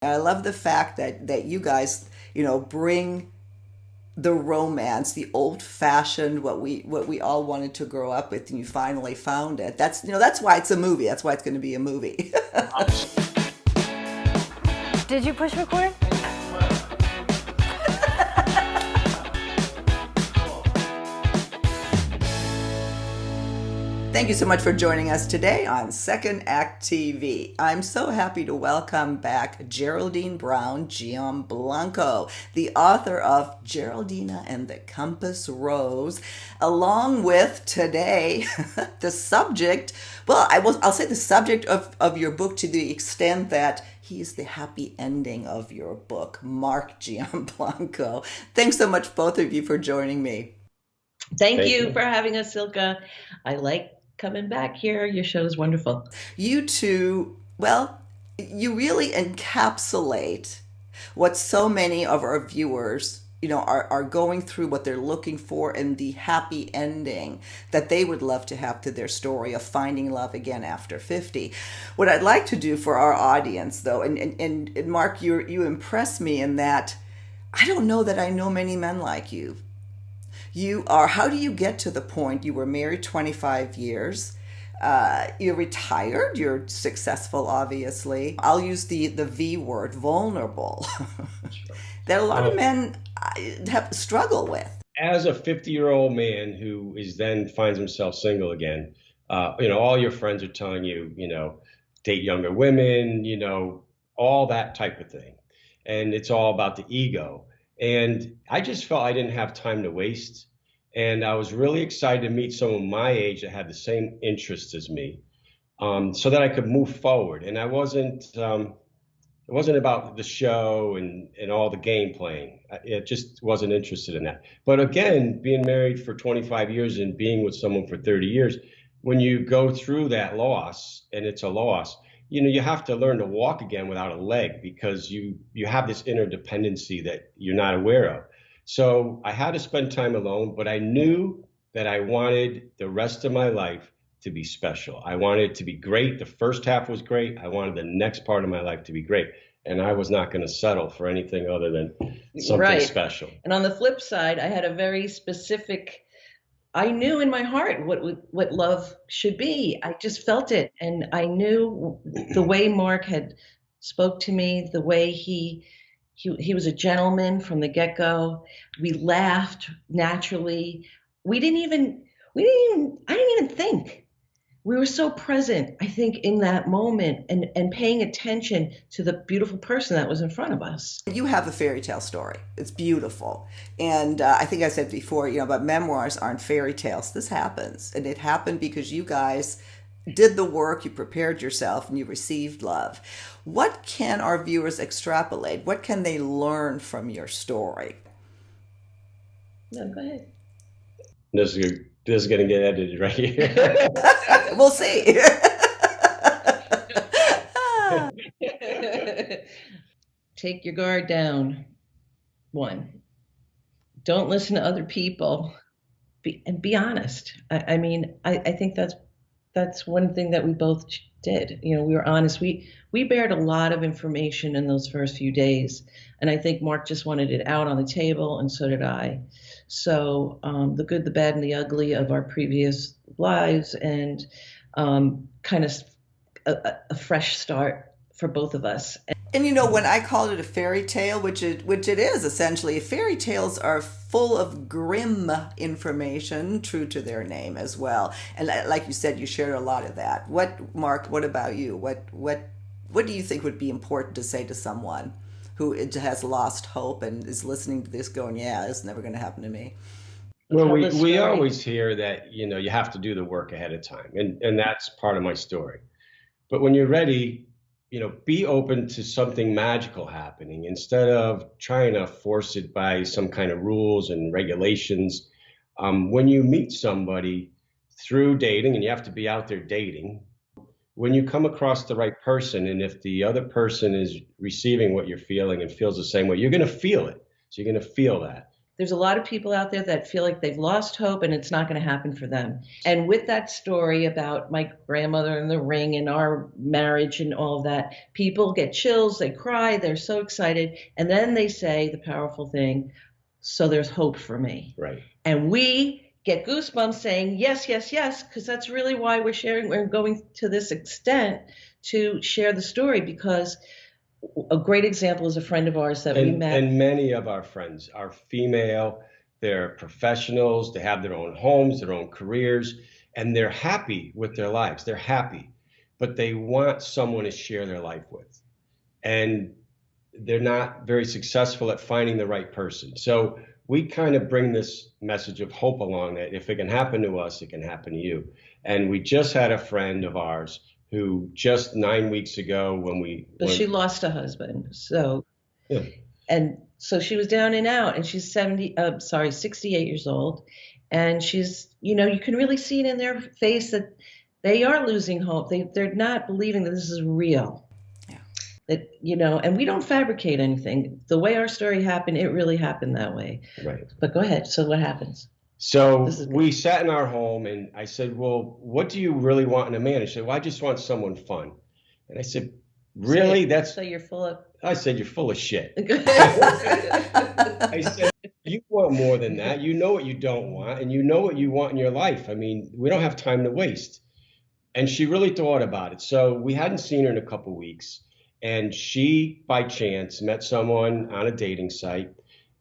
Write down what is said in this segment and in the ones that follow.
I love the fact that you guys, bring the romance, the old-fashioned what we all wanted to grow up with, and you finally found it. That's why it's a movie. That's why it's going to be a movie. Did you push record? Thank you so much for joining us today on Second Act TV. I'm so happy to welcome back Geraldine Brown Giomblanco, the author of Geraldina and the Compass Rose, along with today the subject, I'll say the subject of your book to the extent that he's the happy ending of your book, Mark Giomblanco. Thanks so much, both of you, for joining me. Thank you for having us, Silka. I like coming back here. Your show is wonderful. You two, well, you really encapsulate what so many of our viewers, are going through, what they're looking for, and the happy ending that they would love to have to their story of finding love again after 50. What I'd like to do for our audience, though, and Mark, you impress me in that I don't know that I know many men like you. How do you get to the point? You were married 25 years. You're retired. You're successful, obviously. I'll use the V word, vulnerable, that a lot of men have struggle with. As a 50-year-old man who finds himself single again, all your friends are telling you, date younger women, all that type of thing. And it's all about the ego. And I just felt I didn't have time to waste. And I was really excited to meet someone my age that had the same interests as me, so that I could move forward. And it wasn't about the show and all the game playing. It just wasn't interested in that. But again, being married for 25 years and being with someone for 30 years, when you go through that loss, and it's a loss, you have to learn to walk again without a leg, because you have this interdependency that you're not aware of. So I had to spend time alone, but I knew that I wanted the rest of my life to be special. I wanted it to be great. The first half was great. I wanted the next part of my life to be great. And I was not going to settle for anything other than something special. And on the flip side, I had a very specific, I knew in my heart what love should be. I just felt it. And I knew the way Mark had spoke to me, the way he was a gentleman from the get-go. We laughed naturally. I didn't even think. We were so present, I think, in that moment and paying attention to the beautiful person that was in front of us. You have a fairy tale story. It's beautiful. And I think I said before, but memoirs aren't fairy tales. This happens. And it happened because you guys did the work, you prepared yourself, and you received love. What can our viewers extrapolate? What can they learn from your story? No, go ahead. This is going to get edited right here. We'll see. Take your guard down. 1, don't listen to other people. Be honest. I think that's one thing that we both did. We were honest. We bared a lot of information in those first few days, and I think Mark just wanted it out on the table, and so did I. So the good, the bad, and the ugly of our previous lives, and kind of a fresh start for both of us. And when I called it a fairy tale, which it is essentially, fairy tales are full of grim information, true to their name as well. And like you said, you shared a lot of that. Mark, what about you? What do you think would be important to say to someone who has lost hope and is listening to this going, yeah, it's never going to happen to me? Well, we always hear that, you have to do the work ahead of time. And that's part of my story. But when you're ready, be open to something magical happening instead of trying to force it by some kind of rules and regulations. When you meet somebody through dating, and you have to be out there dating, when you come across the right person, and if the other person is receiving what you're feeling and feels the same way, you're going to feel it. So you're going to feel that. there's a lot of people out there that feel like they've lost hope and it's not going to happen for them. And with that story about my grandmother and the ring and our marriage and all of that, people get chills, they cry, they're so excited. And then they say the powerful thing, so there's hope for me. Right. And we get goosebumps saying, yes, yes, yes, because that's really why we're going to this extent to share the story, because a great example is a friend of ours that we met. And many of our friends are female, they're professionals, they have their own homes, their own careers, and they're happy with their lives. They're happy, but they want someone to share their life with. And they're not very successful at finding the right person. So we kind of bring this message of hope along, that if it can happen to us, it can happen to you. And we just had a friend of ours who just 9 weeks ago She lost a husband. So, yeah. And so she was down and out, and she's 68 years old. And she's, you can really see it in their face that they are losing hope. They're not believing that this is real. Yeah. That, and we don't fabricate anything. The way our story happened, it really happened that way. Right. But go ahead. So what happens? So we sat in our home and I said, well, what do you really want in a man? She said, well, I just want someone fun. And I said, really? So you're full of... I said, you're full of shit. I said, you want more than that. You know what you don't want, and you know what you want in your life. I mean, we don't have time to waste. And she really thought about it. So we hadn't seen her in a couple of weeks. And she, by chance, met someone on a dating site.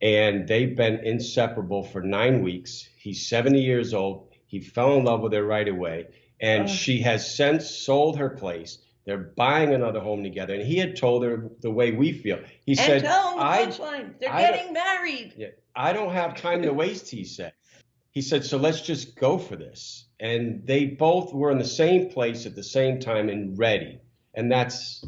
And they've been inseparable for 9 weeks. He's 70 years old. He fell in love with her right away. And she has since sold her place. They're buying another home together. And he had told her the way we feel. He said, tell them the punchline. They're getting married. Yeah, I don't have time to waste, he said. He said, so let's just go for this. And they both were in the same place at the same time and ready. And that's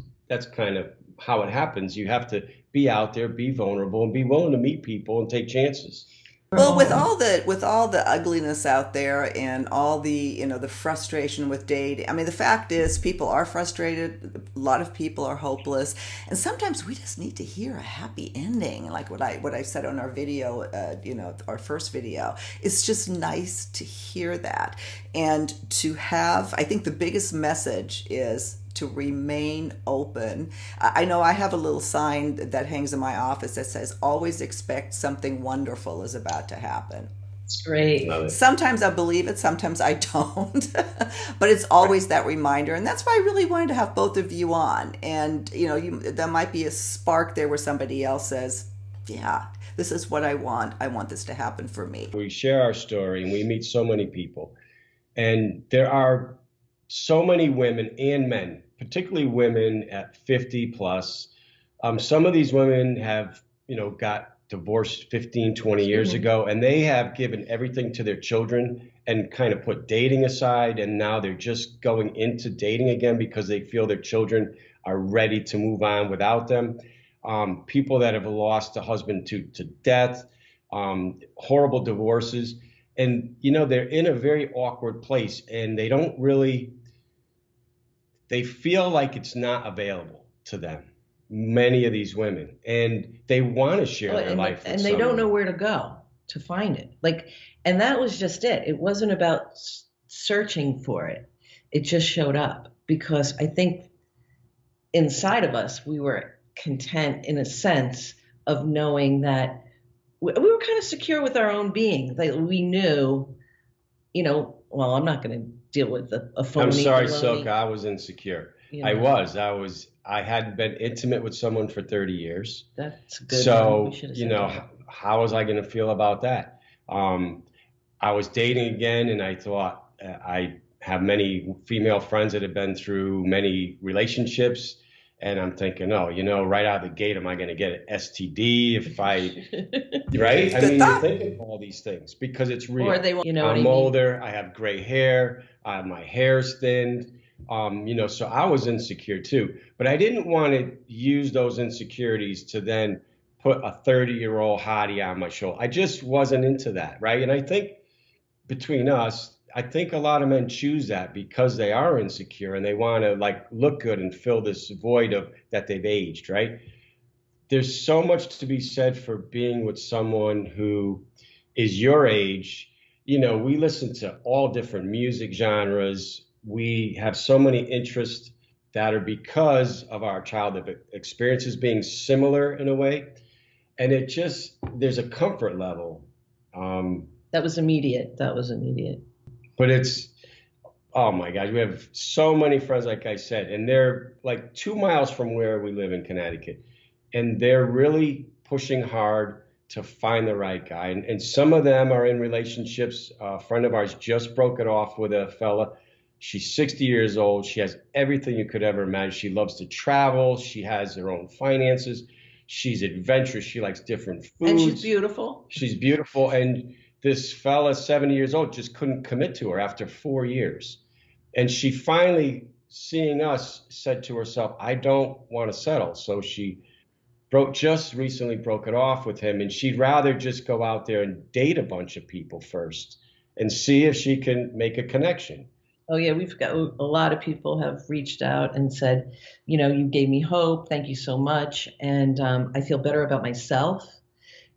kind of how it happens. You have to be out there, be vulnerable, and be willing to meet people and take chances. Well, with all the ugliness out there and all the the frustration with dating, I mean, the fact is people are frustrated. A lot of people are hopeless, and sometimes we just need to hear a happy ending, like what I said on our video, our first video. It's just nice to hear that, and to have. I think the biggest message is to remain open. I know I have a little sign that hangs in my office that says, always expect something wonderful is about to happen. It's great. Sometimes I believe it, sometimes I don't. But it's always that reminder. And that's why I really wanted to have both of you on. And, there might be a spark there where somebody else says, yeah, this is what I want. I want this to happen for me. We share our story and we meet so many people. And there are so many women and men, particularly women at 50 plus. Some of these women have, got divorced 15, 20 years ago, and they have given everything to their children and kind of put dating aside. And now they're just going into dating again because they feel their children are ready to move on without them. People that have lost a husband to death, horrible divorces. And, they're in a very awkward place and they feel like it's not available to them, many of these women, and they want to share their life with they don't know where to go to find it. And that was just it. It wasn't about searching for it. It just showed up because I think inside of us, we were content in a sense of knowing that we were kind of secure with our own being. Like we knew, well, I'm not going to deal with a phony. I'm sorry, baloney. Silk. I was insecure. I hadn't been intimate with someone for 30 years. That's good. So, how was I going to feel about that? I was dating again, and I thought I have many female friends that have been through many relationships. And I'm thinking, right out of the gate, am I going to get an STD if I, right? I mean, you're thinking all these things because it's real. Or they, I'm older. I have gray hair. My hair's thinned. So I was insecure too. But I didn't want to use those insecurities to then put a 30-year-old hottie on my shoulder. I just wasn't into that, right? And I think between us, I think a lot of men choose that because they are insecure and they want to look good and fill this void of that they've aged, right? There's so much to be said for being with someone who is your age. We listen to all different music genres. We have so many interests that are because of our childhood experiences being similar in a way. And there's a comfort level. That was immediate. That was immediate. But oh my God, we have so many friends, like I said, and they're like 2 miles from where we live in Connecticut. And they're really pushing hard to find the right guy. And some of them are in relationships. A friend of ours just broke it off with a fella. She's 60 years old. She has everything you could ever imagine. She loves to travel. She has her own finances. She's adventurous. She likes different foods. And she's beautiful. She's beautiful. And this fella, 70 years old, just couldn't commit to her after 4 years. And she finally, seeing us, said to herself, I don't want to settle. So she just recently broke it off with him, and she'd rather just go out there and date a bunch of people first and see if she can make a connection. Oh yeah, we've got a lot of people have reached out and said, you gave me hope. Thank you so much. And I feel better about myself,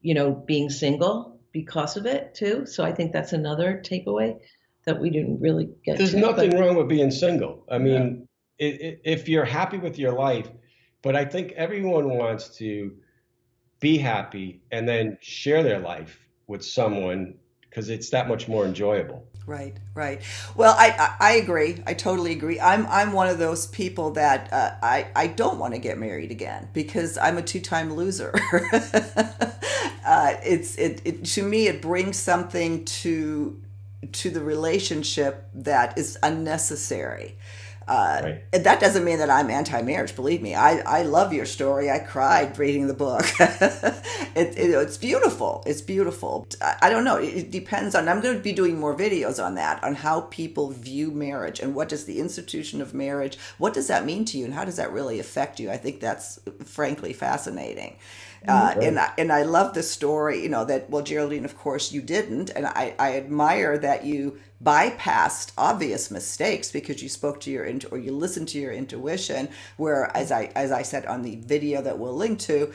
being single because of it too. So I think that's another takeaway that we didn't really get There's to. nothing wrong with being single. I mean, if you're happy with your life, but I think everyone wants to be happy and then share their life with someone because it's that much more enjoyable. Right, right. Well, I agree. I totally agree. I'm one of those people that I don't want to get married again because I'm a two-time loser. To me it brings something to the relationship that is unnecessary. Right. And that doesn't mean that I'm anti-marriage. Believe me, I love your story. I cried reading the book. It's beautiful. It's beautiful. I don't know. It depends on. I'm going to be doing more videos on that, on how people view marriage and what does the institution of marriage. What does that mean to you, and how does that really affect you? I think that's frankly fascinating. And I love the story. That Geraldine, of course, you didn't, and I admire that you bypassed obvious mistakes because you spoke to or you listened to your intuition. Where, as I said on the video that we'll link to,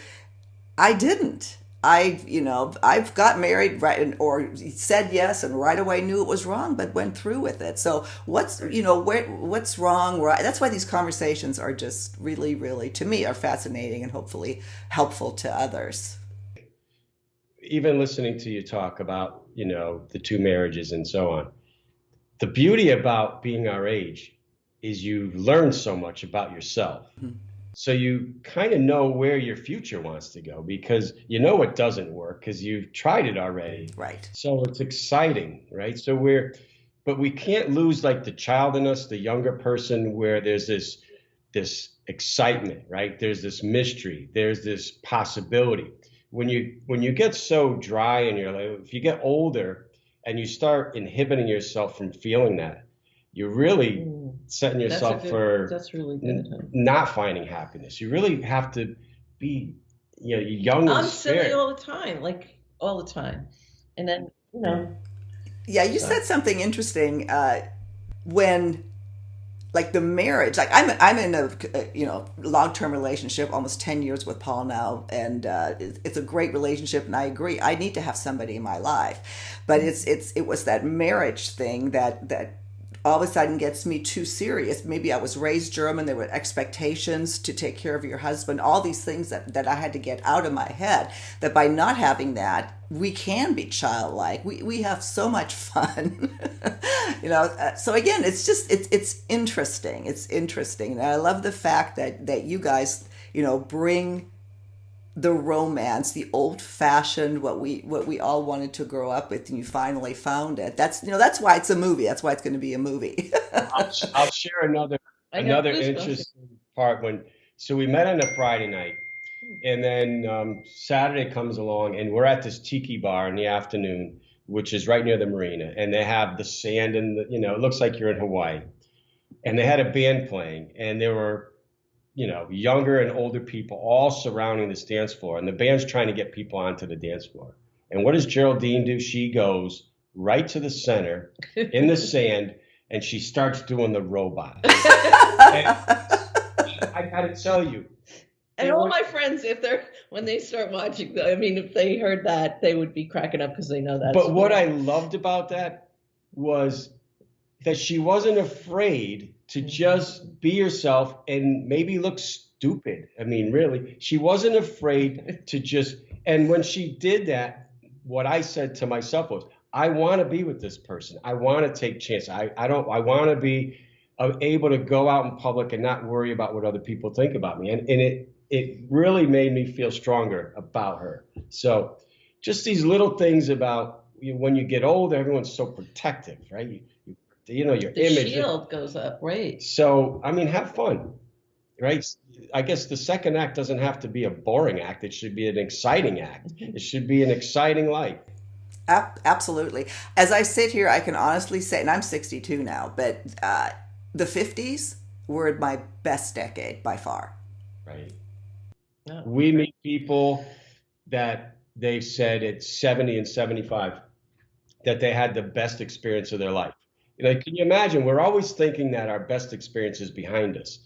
I didn't. I've got married or said yes and right away knew it was wrong, but went through with it. So what's wrong? Right? That's why these conversations are just really, really, to me, are fascinating and hopefully helpful to others. Even listening to you talk about, the two marriages and so on. The beauty about being our age is you learn so much about yourself. Mm-hmm. So you kind of know where your future wants to go because you know it doesn't work because you've tried it already. Right. So it's exciting, right? But we can't lose like the child in us, the younger person, where there's this excitement, right? There's this mystery, there's this possibility. When you get so dry in your life, if you get older and you start inhibiting yourself from feeling that, you're really setting yourself that's really good. Not finding happiness. You really have to be, young I'm in spirit. silly all the time, like all the time. And then, Yeah, you said something interesting when, like the marriage, like I'm in a long-term relationship, almost 10 years with Paul now, and it's a great relationship, and I agree. I need to have somebody in my life, but it was that marriage thing that all of a sudden gets me too serious. Maybe I was raised German. There were expectations to take care of your husband, all these things that I had to get out of my head, that by not having that, we can be childlike. We have so much fun. So again, it's interesting. It's interesting. And I love the fact that you guys, bring the romance, the old-fashioned, what we all wanted to grow up with, and you finally found it. That's why it's a movie. That's why it's going to be a movie. I'll share another interesting part. So we met on a Friday night, and then Saturday comes along, and we're at this tiki bar in the afternoon, which is right near the marina, and they have the sand and it looks like you're in Hawaii, and they had a band playing, and there were younger and older people all surrounding this dance floor, and the band's trying to get people onto the dance floor. And what does Geraldine do? She goes right to the center in the sand, and she starts doing the robot. And I got to tell you, And all my friends, when they start watching, I mean, if they heard that, they would be cracking up because they know that. But what I loved about that was that she wasn't afraid to just be herself and maybe look stupid. I mean, really, she wasn't afraid to just, and when she did that, what I said to myself was, I want to be with this person. I want to take chances. I want to be able to go out in public and not worry about what other people think about me. And it really made me feel stronger about her. So just these little things about when you get older, everyone's so protective, right? Your the image. shield goes up, right? So, I mean, have fun, right? I guess the second act doesn't have to be a boring act. It should be an exciting act. It should be an exciting life. Absolutely. As I sit here, I can honestly say, and I'm 62 now, but the 50s were my best decade by far. Right. Oh. We meet people that they've said at 70 and 75 that they had the best experience of their life. Can you imagine? We're always thinking that our best experience is behind us.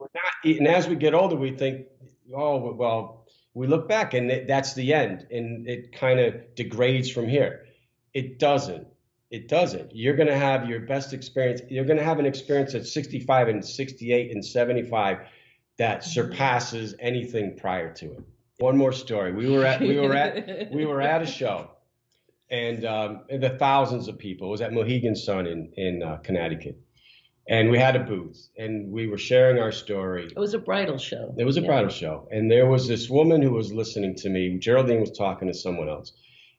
We're not, and as we get older, we think, oh, well, we look back and that's the end, and it kind of degrades from here. It doesn't. It doesn't. You're going to have your best experience. You're going to have an experience at 65 and 68 and 75 that surpasses anything prior to it. One more story. We were at a show, and the thousands of people. It was at Mohegan Sun in Connecticut, and we had a booth, and we were sharing our story. It was a bridal show. It was a bridal show, and there was this woman who was listening to me. Geraldine was talking to someone else,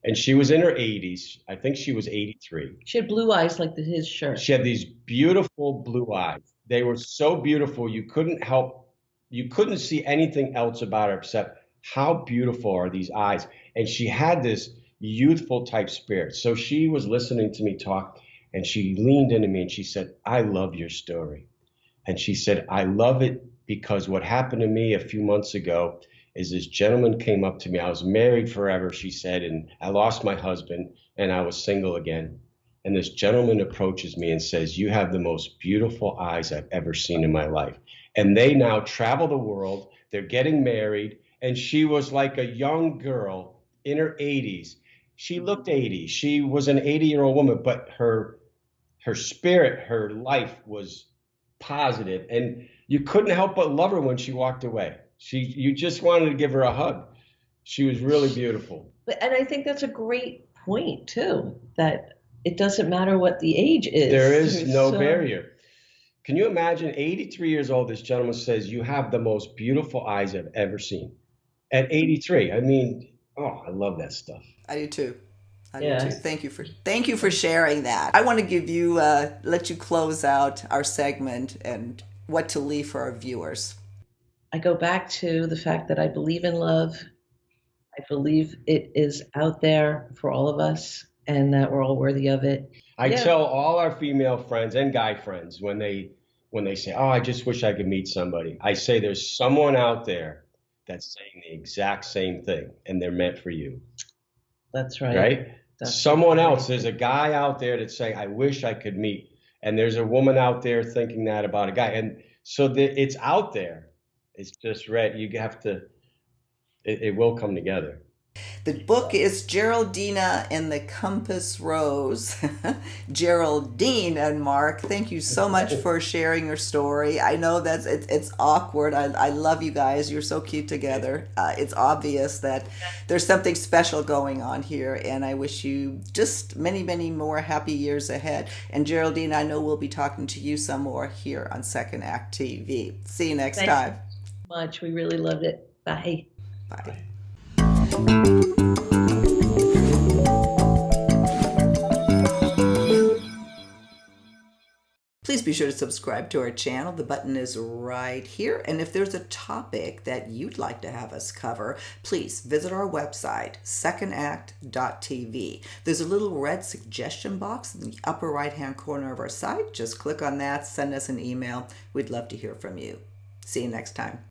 and she was in her 80s. I think she was 83. She had blue eyes like his shirt. She had these beautiful blue eyes. They were so beautiful, you couldn't see anything else about her except how beautiful are these eyes. And she had this youthful type spirit. So she was listening to me talk, and she leaned into me and she said, I love your story. And she said, I love it because what happened to me a few months ago is this gentleman came up to me. I was married forever, she said, and I lost my husband and I was single again. And this gentleman approaches me and says, you have the most beautiful eyes I've ever seen in my life. And they now travel the world. They're getting married. And she was like a young girl in her 80s. She looked 80. She was an 80-year-old woman, but her spirit, her life was positive. And you couldn't help but love her when she walked away. You just wanted to give her a hug. She was really beautiful. And I think that's a great point, too, that it doesn't matter what the age is. There is no barrier. Can you imagine 83 years old, this gentleman says, you have the most beautiful eyes I've ever seen. At 83, I mean, oh, I love that stuff. I do too. I do too. Thank you for sharing that. I want to give you, let you close out our segment and what to leave for our viewers. I go back to the fact that I believe in love. I believe it is out there for all of us and that we're all worthy of it. I tell all our female friends and guy friends when they say, oh, I just wish I could meet somebody. I say there's someone out there that's saying the exact same thing and they're meant for you. That's right. Right? Someone else, there's a guy out there that's saying, I wish I could meet. And there's a woman out there thinking that about a guy. And so it's out there. It's just right. You have to, it will come together. The book is Geraldina and the Compass Rose. Geraldine and Mark, thank you so much for sharing your story. I know that it's awkward. I love you guys. You're so cute together. It's obvious that there's something special going on here, and I wish you just many, many more happy years ahead. And Geraldine, I know we'll be talking to you some more here on Second Act TV. See you next time. Thank you so much. We really loved it. Bye. Bye. Please be sure to subscribe to our channel. The button is right here. And if there's a topic that you'd like to have us cover, please visit our website, secondact.tv. There's a little red suggestion box in the upper right-hand corner of our site. Just click on that, send us an email. We'd love to hear from you. See you next time.